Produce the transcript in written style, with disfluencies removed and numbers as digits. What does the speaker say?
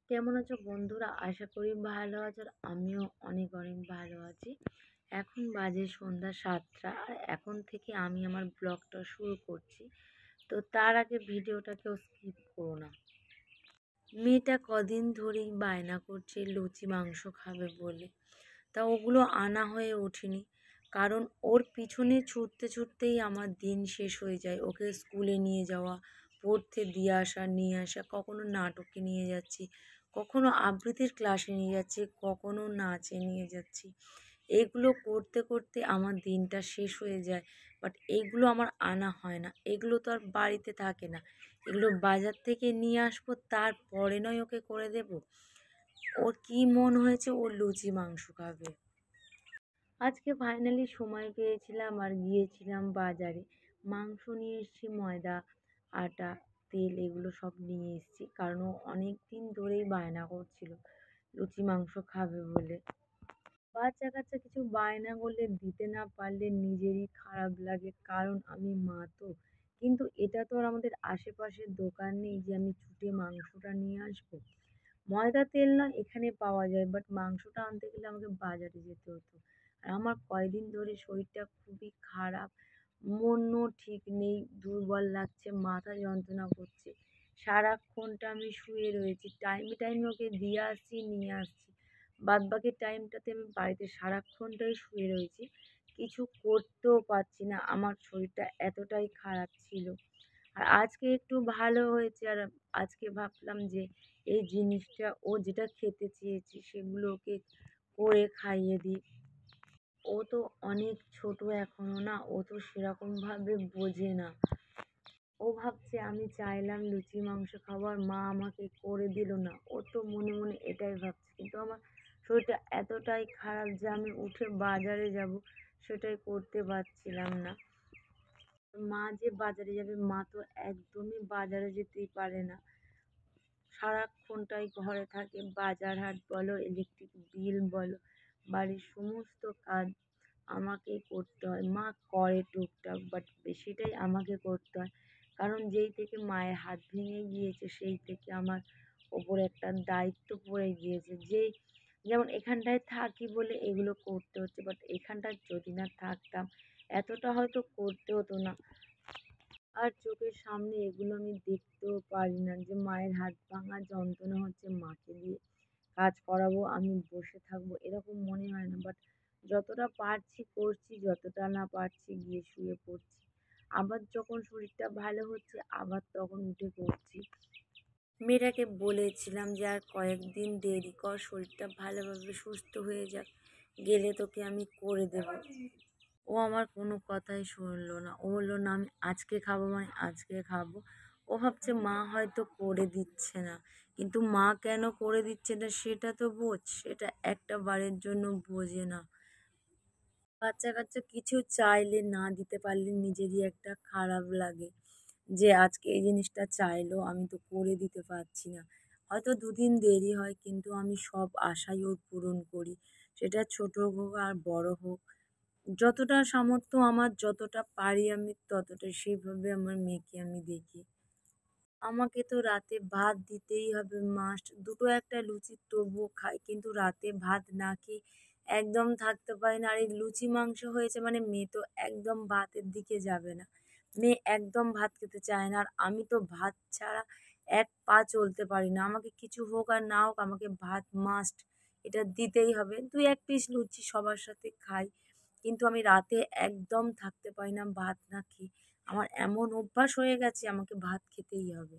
কেমন আছো বন্ধুরা? আশা করি ভালো আছো। আর আমিও অনেক অনেক ভালো আছি। এখন বাজে সন্ধ্যা ৭টা আর এখন থেকে আমি আমার ব্লগটা শুরু করছি। তো তার আগে ভিডিওটা কেউ স্কিপ করো না। মেয়েটা কদিন ধরেই বায়না করছে লুচি মাংস খাবে বলে। তা ওগুলো আনা হয়ে ওঠেনি, কারণ ওর পিছনে ছুটতে ছুটতেই আমার দিন শেষ হয়ে যায়। ওকে স্কুলে নিয়ে যাওয়া, পড়তে দিয়ে আসা, নিয়ে আসা, কখনো নাটকে নিয়ে যাচ্ছি, কখনো আবৃত্তির ক্লাসে নিয়ে যাচ্ছি, কখনো নাচে নিয়ে যাচ্ছি। এগুলো করতে করতে আমার দিনটা শেষ হয়ে যায়। বাট এগুলো আমার আনা হয় না, এগুলো তো আর বাড়িতে থাকে না। এগুলো বাজার থেকে নিয়ে আসবো, তারপরে নয় ওকে করে দেব। ওর কি মন হয়েছে ও লুচি মাংস খাবে। আজকে ফাইনালি সময় পেয়েছিলাম আর গিয়েছিলাম বাজারে। মাংস নিয়ে এসেছি, ময়দা, আটা, তেল এগুলো সব নিয়ে এসেছি, কারণ ও অনেক দিন ধরেই বায়না করছিল লুচি মাংস খাবে বলে। বাচ্চা কাচ্চা কিছু বায়না করলে দিতে না পারলে নিজেরই খারাপ লাগে, কারণ আমি মা তো। কিন্তু এটা তো আর আমাদের আশেপাশের দোকান নেই যে আমি ছুটে মাংসটা নিয়ে আসবো। ময়দা তেল না এখানে পাওয়া যায়, বাট মাংসটা আনতে গেলে আমাকে বাজারে যেতে হতো। আর আমার কয়দিন ধরে শরীরটা খুবই খারাপ, মনও ঠিক নেই, দুর্বল লাগছে, মাথা যন্ত্রণা করছে। সারাক্ষণটা আমি শুয়ে রয়েছি, টাইমে টাইমে ওকে দিয়ে আসছি, নিয়ে আসছি। বাদবাকি টাইমটাতে আমি বাড়িতে সারাক্ষণটাই শুয়ে রয়েছি, কিছু করতেও পারছি না। আমার শরীরটা এতটাই খারাপ ছিল। আর আজকে একটু ভালো হয়েছে, আর আজকে ভাবলাম যে এই জিনিসটা ও যেটা খেতে চেয়েছে সেগুলো ওকে করে খাইয়ে দিই। ও তো অনেক ছোট এখনো না, ও তো সেরকমভাবে বোঝে না। ও ভাবছে আমি চাইলাম লুচি মাংস খাবার, মা আমাকে করে দিল না। ও তো মনে মনে এটাই ভাবছে, কিন্তু আমার শরীরটা এতটাই খারাপ যে আমি উঠে বাজারে যাব সেটাই করতে পারছিলাম না। মা যে বাজারে যাবে, মা তো একদমই বাজারে যেতেই পারে না। সারাক্ষণটাই ঘরে থাকে, বাজার হাট বলো, ইলেকট্রিক বিল বলো, বাড়ির সমস্ত কাজ আমাকেই করতে হয়। মা করে টুকটাক, বাট বেশিটাই আমাকে করতে হয়। কারণ যেই থেকে মায়ের হাত ভেঙে গিয়েছে সেই থেকে আমার ওপরে একটা দায়িত্ব পড়ে গিয়েছে, যেই যেমন এখানটায় থাকি বলে এগুলো করতে হচ্ছে, বাট এখানটায় যদি না থাকতাম এতটা হয়তো করতে হতো না। আর চোখের সামনে এগুলো আমি দেখতেও পারি না যে মায়ের হাত ভাঙা যন্ত্রণা হচ্ছে, মাকে দিয়ে কাজ করাবো, আমি বসে থাকবো, এরকম মনে হয় না। বাট যতটা পারছি করছি, যতটা না পারছি গিয়ে শুয়ে পড়ছি। আবার যখন শরীরটা ভালো হচ্ছে আবার তখন উঠে পড়ছি। মেয়েটাকে বলেছিলাম যে আর কয়েকদিন দেরি কর, শরীরটা ভালোভাবে সুস্থ হয়ে যাক, গেলে তোকে আমি করে দেবো। ও আমার কোনো কথাই শুনলো না। ও বললো না আমি আজকে খাবো মানে আজকে খাবো। ও ভাবছে মা হয়তো করে দিচ্ছে না, কিন্তু মা কেন করে দিচ্ছে না সেটা তো বোঝ, সেটা একটা বারের জন্য বোঝে না। বাচ্চা কাচ্চা কিছু চাইলে না দিতে পারলে নিজেরই একটা খারাপ লাগে, যে আজকে এই জিনিসটা চাইলো আমি তো করে দিতে পারছি না। হয়তো দুদিন দেরি হয়, কিন্তু আমি সব আশাই ওর পূরণ করি, সেটা ছোট হোক আর বড় হোক। যতটা সামর্থ্য আমার, যতটা পারি আমি ততটা সেইভাবে আমার মেয়েকে আমি দেখি। আমাকে তো রাতে ভাত দিতেই হবে মাস্ট। দুটো একটা লুচি তবুও খাই, কিন্তু রাতে ভাত না খেয়ে একদম থাকতে পারি না। আর এই লুচি মাংস হয়েছে মানে মেয়ে তো একদম ভাতের দিকে যাবে না। মেয়ে একদম ভাত খেতে চায় না, আর আমি তো ভাত ছাড়া এক পা চলতে পারি না। আমাকে কিছু হোক আর না হোক আমাকে ভাত মাস্ট, এটা দিতেই হবে। ২-১ পিস লুচি সবার সাথে খাই, কিন্তু আমি রাতে একদম থাকতে পারি না ভাত না খেয়ে। আমার এমন অভ্যাস হয়ে গেছে আমাকে ভাত খেতেই হবে।